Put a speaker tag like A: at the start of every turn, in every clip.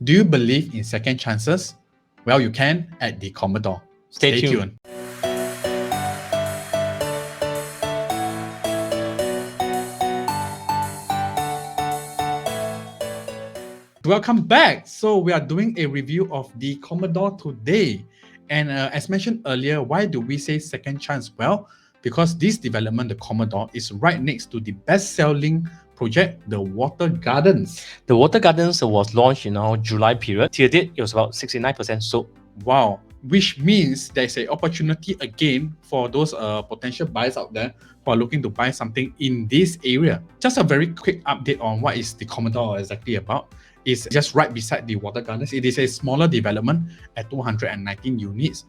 A: Do you believe in second chances? Well, you can at the Commodore.
B: Stay tuned.
A: Welcome back. So we are doing a review of the Commodore today. And as mentioned earlier, why do we say second chance? Well, because this development, the Commodore, is right next to the best-selling project, the Water Gardens.
B: The Water Gardens was launched in our July period. Till date, it was about 69% sold.
A: Wow. Which means there's an opportunity again for those potential buyers out there who are looking to buy something in this area. Just a very quick update on what is the Commodore exactly about. It's just right beside the Water Gardens. It is a smaller development at 219 units,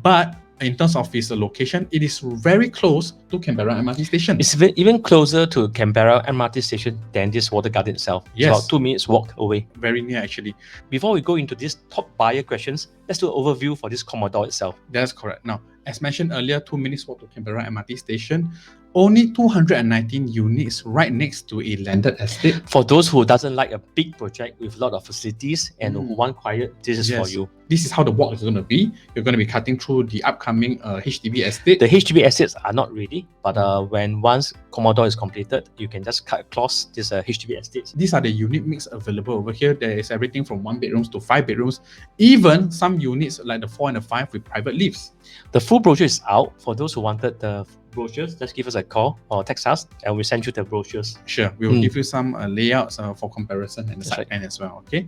A: but in terms of its location, it is very close to Canberra MRT Station.
B: It's even closer to Canberra MRT Station than this Water Garden itself.
A: Yes.
B: It's about 2 minutes walk away.
A: Very near actually.
B: Before we go into these top buyer questions, let's do an overview for this Commodore itself.
A: That's correct. Now, as mentioned earlier, 2 minutes walk to Canberra MRT Station. Only 219 units right next to a landed estate.
B: For those who doesn't like a big project with a lot of facilities and who want quiet, this is for you.
A: This is how the walk is going to be. You're going to be cutting through the upcoming HDB estate.
B: The HDB estates are not ready, but once Commodore is completed, you can just cut across this HDB estates.
A: These are the unit mix available over here. There is everything from 1 bedrooms to 5 bedrooms, even some units like the 4 and the 5 with private lifts.
B: The full brochure is out. For those who wanted the brochures, just give us a call or text us and we'll send you the brochures.
A: Sure, we will give you some layouts for comparison and the side plan as well. Okay.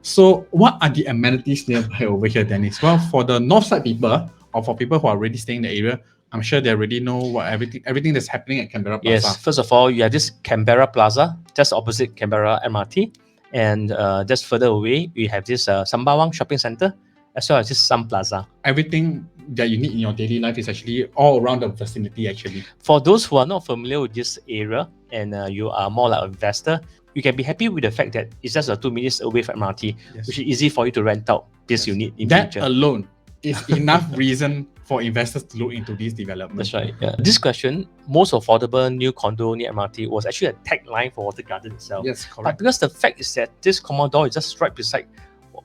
A: So what are the amenities nearby over here, Dennis? Well, for the north side people or for people who are already staying in the area, I'm sure they already know what everything that's happening at Canberra Plaza.
B: Yes, first of all, you have this Canberra Plaza, just opposite Canberra MRT. And just further away, we have this Sembawang shopping center, as well as this Sun Plaza.
A: Everything that you need in your daily life is actually all around the vicinity actually.
B: For those who are not familiar with this area and you are more like an investor, you can be happy with the fact that it's just 2 minutes away from MRT, which is easy for you to rent out this unit in
A: that
B: future.
A: Alone is enough reason for investors to look into this development.
B: That's right. Yeah. This question, most affordable new condo near MRT, was actually a tagline for Water Garden itself.
A: Yes, correct.
B: But because the fact is that this Commodore is just right beside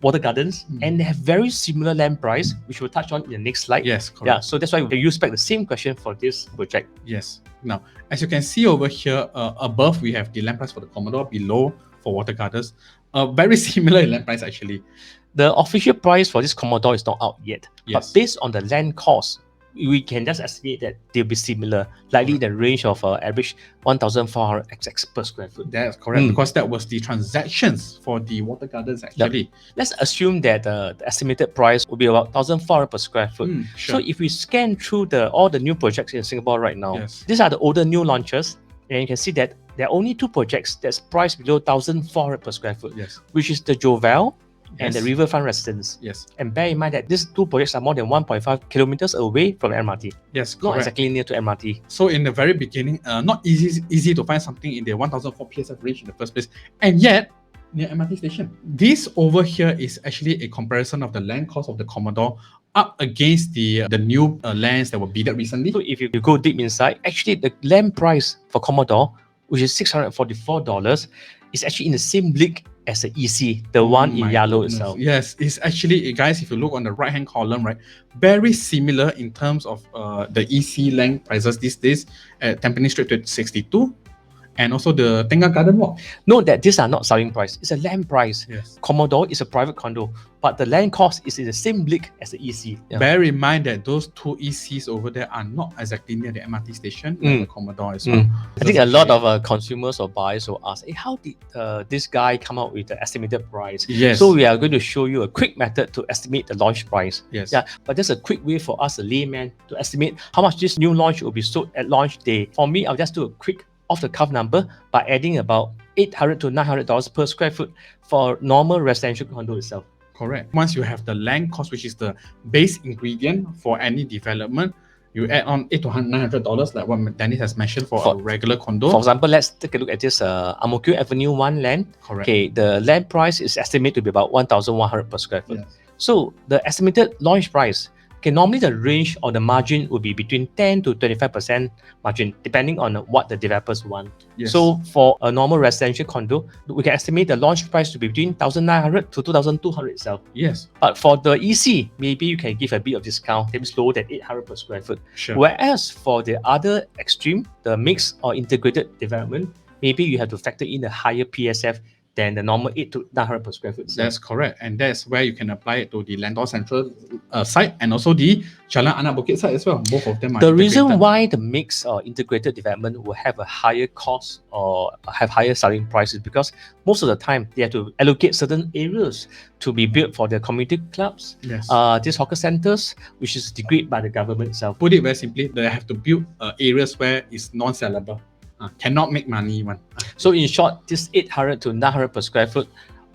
B: Water Gardens and they have very similar land price, which we'll touch on in the next slide.
A: Yes, correct.
B: Yeah, so that's why we use back the same question for this project.
A: Yes. Now, as you can see over here, above we have the land price for the Commodore, below for Water Gardens. Very similar in land price actually.
B: The official price for this Commodore is not out yet, but based on the land cost, we can just estimate that they'll be similar, likely in the range of average 1,400 XX per square foot.
A: That's correct, because that was the transactions for the Water Gardens actually.
B: Yep. Let's assume that the estimated price will be about 1,400 per square foot.
A: Sure.
B: So if we scan through all the new projects in Singapore right now, these are the older new launches, and you can see that there are only 2 projects that's priced below 1,400 per square foot, which is the Jovel and the Riverfront Residence. And bear in mind that these 2 projects are more than 1.5 kilometers away from MRT.
A: Yes, correct.
B: Not exactly near to MRT.
A: So in the very beginning, not easy to find something in the 1,004 PSF range in the first place, and yet near MRT station. This over here is actually a comparison of the land cost of the Commodore up against the new lands that were bidded recently.
B: So if you go deep inside, actually the land price for Commodore, which is $644, is actually in the same league as the EC, the one in yellow itself.
A: Yes, it's actually, guys, if you look on the right hand column, right, very similar in terms of the EC land prices these days at Tampines Street to 62 and also the Tengah Garden Walk.
B: Note that these are not selling price, it's a land price.
A: Yes.
B: Commodore is a private condo, but the land cost is in the same league as the EC.
A: Bear in mind that those 2 ECs over there are not exactly near the MRT station, like the Commodore as well.
B: I think a lot of consumers or buyers will ask, hey, how did this guy come up with the estimated price?
A: Yes.
B: So we are going to show you a quick method to estimate the launch price.
A: Yes.
B: Yeah, but that's a quick way for us, a layman, to estimate how much this new launch will be sold at launch day. For me, I'll just do a quick off-the-cuff number by adding about $800 to $900 per square foot for normal residential condo itself.
A: Correct. Once you have the land cost, which is the base ingredient for any development, you add on $800 to $900, like what Dennis has mentioned for a regular condo.
B: For example, let's take a look at this Ang Mo Kio Avenue 1 land.
A: Correct.
B: Okay, the land price is estimated to be about 1,100 per square foot.
A: Yes.
B: So the estimated launch price Okay, normally the range or the margin would be between 10 to 25% margin, depending on what the developers want.
A: Yes.
B: So for a normal residential condo, we can estimate the launch price to be between 1,900 to 2,200 itself.
A: Yes.
B: But for the EC, maybe you can give a bit of discount, maybe lower than 800 per square foot.
A: Sure.
B: Whereas for the other extreme, the mixed or integrated development, maybe you have to factor in a higher PSF than the normal 8 to 900 per square foot.
A: That's correct. And that's where you can apply it to the Landor Central site and also the Jalan Anak Bukit site as well. Both of them are
B: The
A: integrated.
B: reason why the mixed or integrated development will have a higher cost or have higher selling price is because most of the time they have to allocate certain areas to be built for the community clubs,
A: Yes.
B: these hawker centers, which is decreed by the government itself.
A: Put it very simply, they have to build areas where it's non-sellable. Cannot make money one.
B: So in short, this 800 to 900 per square foot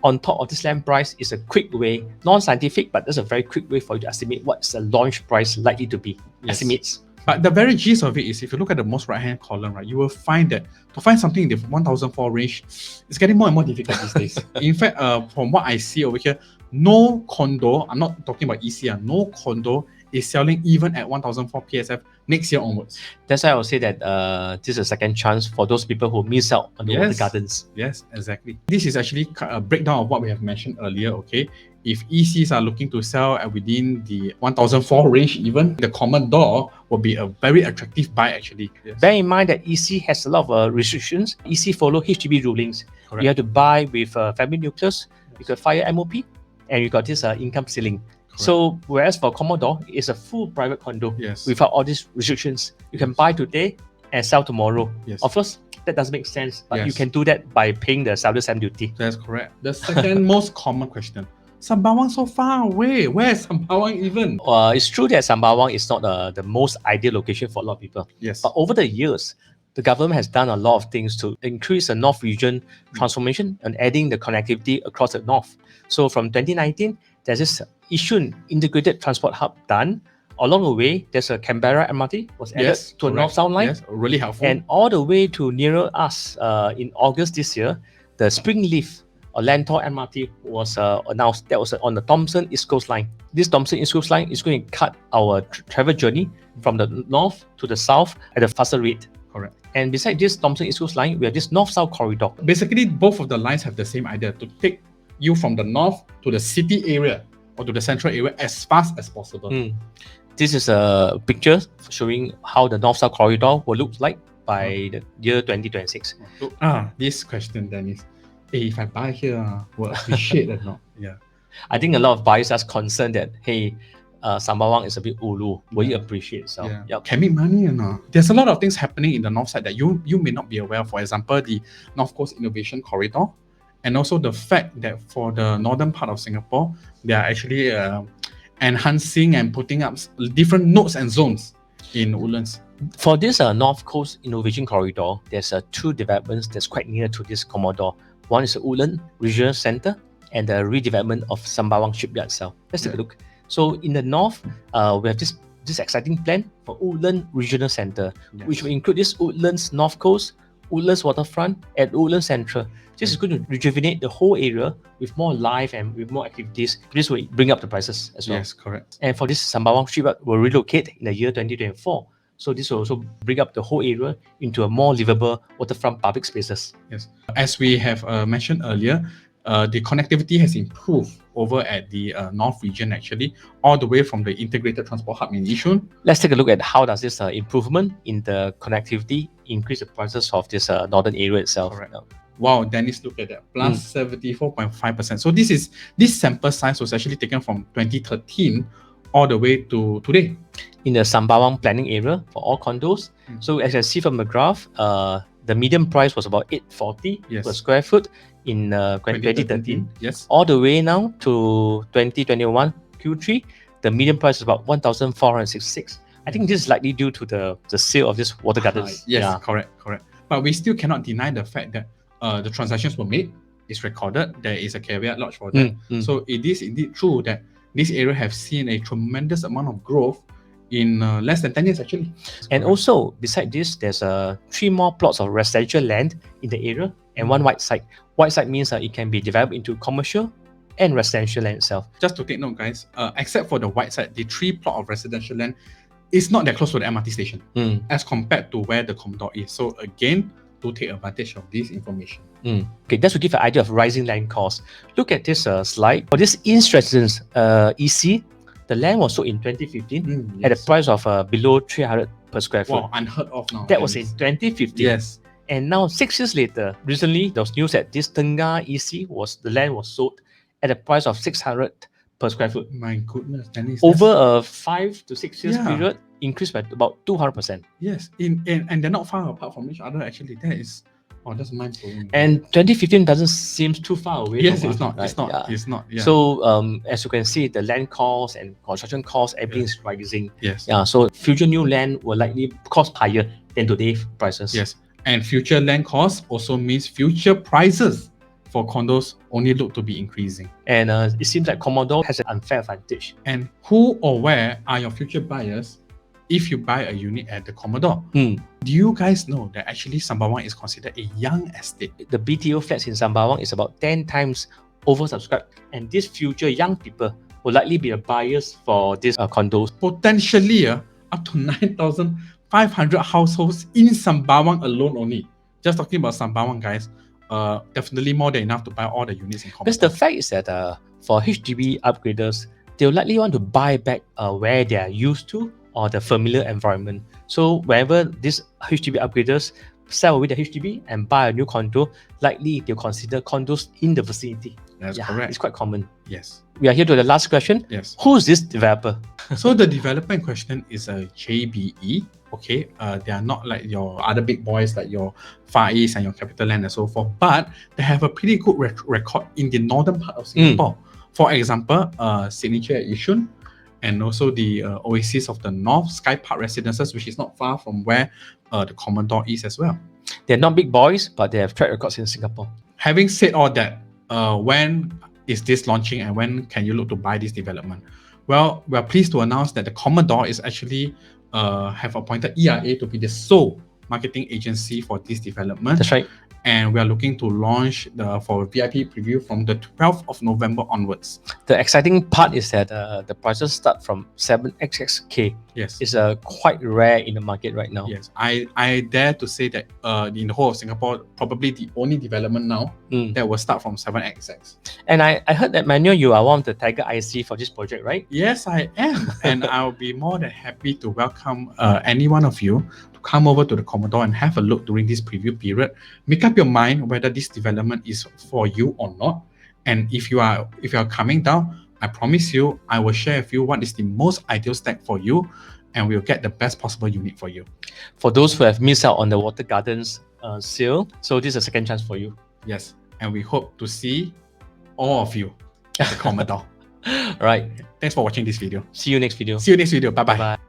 B: on top of this land price is a quick way, non-scientific, but that's a very quick way for you to estimate what's the launch price likely to be.
A: Yes.
B: Estimates.
A: But the very gist of it is, if you look at the most right-hand column, right, you will find that to find something in the 1,004 range, it's getting more and more difficult these days. In fact, from what I see over here, no condo, I'm not talking about EC, no condo is selling even at 1,004 PSF next year onwards.
B: That's why I would say that this is a second chance for those people who miss out on the water gardens.
A: Yes, exactly. This is actually a breakdown of what we have mentioned earlier, okay? If ECs are looking to sell within the 1,004 range even, the Commodore will be a very attractive buy actually. Yes.
B: Bear in mind that EC has a lot of restrictions. EC follow HDB rulings.
A: Correct.
B: You have to buy with family nucleus, you got fire MOP, and you got this income ceiling. Correct. So whereas for Commodore, it's a full private condo without all these restrictions. You can buy today and sell tomorrow.
A: Yes.
B: Of course, that doesn't make sense, but you can do that by paying the seller stamp duty.
A: That's correct. The second most common question, Sembawang so far away. Where is Sembawang even?
B: It's true that Sembawang is not the most ideal location for a lot of people.
A: Yes.
B: But over the years, the government has done a lot of things to increase the North region transformation and adding the connectivity across the North. So from 2019, there's this Yishun integrated transport hub done. Along the way, there's a Canberra MRT was added to a North-South line.
A: Yes, really helpful.
B: And all the way to nearer us in August this year, the Springleaf or Lantor MRT was announced. That was on the Thomson East Coast line. This Thomson East Coast line is going to cut our travel journey from the north to the south at a faster rate.
A: Correct.
B: And beside this Thomson East Coast line, we have this North-South corridor.
A: Basically, both of the lines have the same idea, to take you from the north to the city area or to the central area as fast as possible.
B: This is a picture showing how the North-South corridor will look like by the year 2026.
A: This question, Dennis. If I buy here, will appreciate or not? Yeah.
B: I think a lot of buyers are concerned that, hey, Sembawang is a bit ulu. Will you appreciate? So,
A: can make money or not? There's a lot of things happening in the north side that you may not be aware of. For example, the North Coast Innovation Corridor, and also the fact that for the northern part of Singapore, they are actually enhancing and putting up different nodes and zones in Woodlands.
B: For this North Coast Innovation Corridor, there's two developments that's quite near to this Commodore. One is the Woodland Regional Centre and the redevelopment of Sembawang Shipyard itself. Let's take a look. So in the north, we have this exciting plan for Woodland Regional Centre, which will include this Woodlands North Coast, Woodlands Waterfront, and Woodlands Central. This is going to rejuvenate the whole area with more life and with more activities. This will bring up the prices as well.
A: Yes, correct.
B: And for this Sembawang Shipyard will relocate in the year 2024. So this will also bring up the whole area into a more livable waterfront public spaces.
A: Yes. As we have mentioned earlier, the connectivity has improved over at the North region actually, all the way from the integrated transport hub in Yishun.
B: Let's take a look at how does this improvement in the connectivity increase the prices of this northern area itself.
A: Correct. Wow, Dennis, look at that, plus 74.5%. So this sample size was actually taken from 2013 all the way to today.
B: In the Sembawang planning area for all condos. So as you can see from the graph, the median price was about 840 per square foot in 2013.
A: Yes.
B: All the way now to 2021 Q3, the median price is about 1,466. I think this is likely due to the sale of this water gardens.
A: Yes, correct. But we still cannot deny the fact that the transactions were made, it's recorded, there is a caveat lodged for that. So it is indeed true that this area has seen a tremendous amount of growth in less than 10 years actually.
B: And also, beside this, there's 3 more plots of residential land in the area and 1 white site. White site means it can be developed into commercial and residential land itself.
A: Just to take note, guys, except for the white side, the 3 plot of residential land is not that close to the MRT station as compared to where the Commodore is. So again, to take advantage of this information.
B: Okay, that's to give an idea of rising land costs. Look at this slide. For this East Residence EC, the land was sold in 2015 at a price of below 300 per square foot.
A: Wow, unheard of now.
B: That was in 2015.
A: Yes.
B: And now 6 years later, recently there was news that this Tengah EC the land was sold at a price of 600 per square foot.
A: My goodness, Dennis.
B: Over a 5 to 6 years period, increased by about 200%.
A: Yes, and they're not far apart from each other actually. That is, that's mind-blowing.
B: And 2015 doesn't seem too far away.
A: Yes,
B: from
A: it's not.
B: right?
A: It's not. Yeah.
B: So as you can see, the land costs and construction costs, everything is rising.
A: Yes.
B: Yeah. So future new land will likely cost higher than today's prices.
A: Yes. And future land costs also means future prices for condos only look to be increasing.
B: And it seems like Commodore has an unfair advantage.
A: And who or where are your future buyers if you buy a unit at the Commodore? Do you guys know that actually Sembawang is considered a young estate?
B: The BTO flats in Sembawang is about 10 times oversubscribed, and these future young people will likely be the buyers for these condos.
A: Potentially up to 9,500 households in Sembawang alone only. Just talking about Sembawang, guys. Definitely more than enough to buy all the units in Commodore.
B: Because the fact is that for HDB upgraders, they'll likely want to buy back where they are used to or the familiar environment. So wherever these HDB upgraders sell away the HDB and buy a new condo, likely they'll consider condos in the vicinity.
A: That's correct.
B: It's quite common.
A: Yes.
B: We are here to the last question.
A: Yes.
B: Who's this developer?
A: So the developer in question is a JBE. Okay, they are not like your other big boys like your Far East and your CapitaLand and so forth, but they have a pretty good record in the northern part of Singapore. For example, Signature at Yishun, and also the Oasis of the North, Sky Park Residences, which is not far from where the Commodore is as well.
B: They're not big boys, but they have track records in Singapore.
A: Having said all that, when is this launching and when can you look to buy this development? Well, we are pleased to announce that the Commodore is actually have appointed ERA to be the sole marketing agency for this development.
B: That's right.
A: And we are looking to launch for VIP preview from the 12th of November onwards.
B: The exciting part is that the prices start from 7xxk.
A: Yes.
B: It's quite rare in the market right now.
A: Yes. I dare to say that in the whole of Singapore, probably the only development now that will start from 7xx.
B: And I heard that, Manuel, you are one of the Tiger IC for this project, right?
A: Yes, I am. And I'll be more than happy to welcome any one of you to come over to the Commodore and have a look during this preview period. Make up your mind whether this development is for you or not. And if you are coming down, I promise you, I will share with you what is the most ideal stack for you, and we'll get the best possible unit for you.
B: For those who have missed out on the Water Gardens sale, so this is a second chance for you.
A: Yes, and we hope to see all of you at the Commodore.
B: Right.
A: Thanks for watching this video.
B: See you next video.
A: See you next video. Bye-bye.
B: Bye.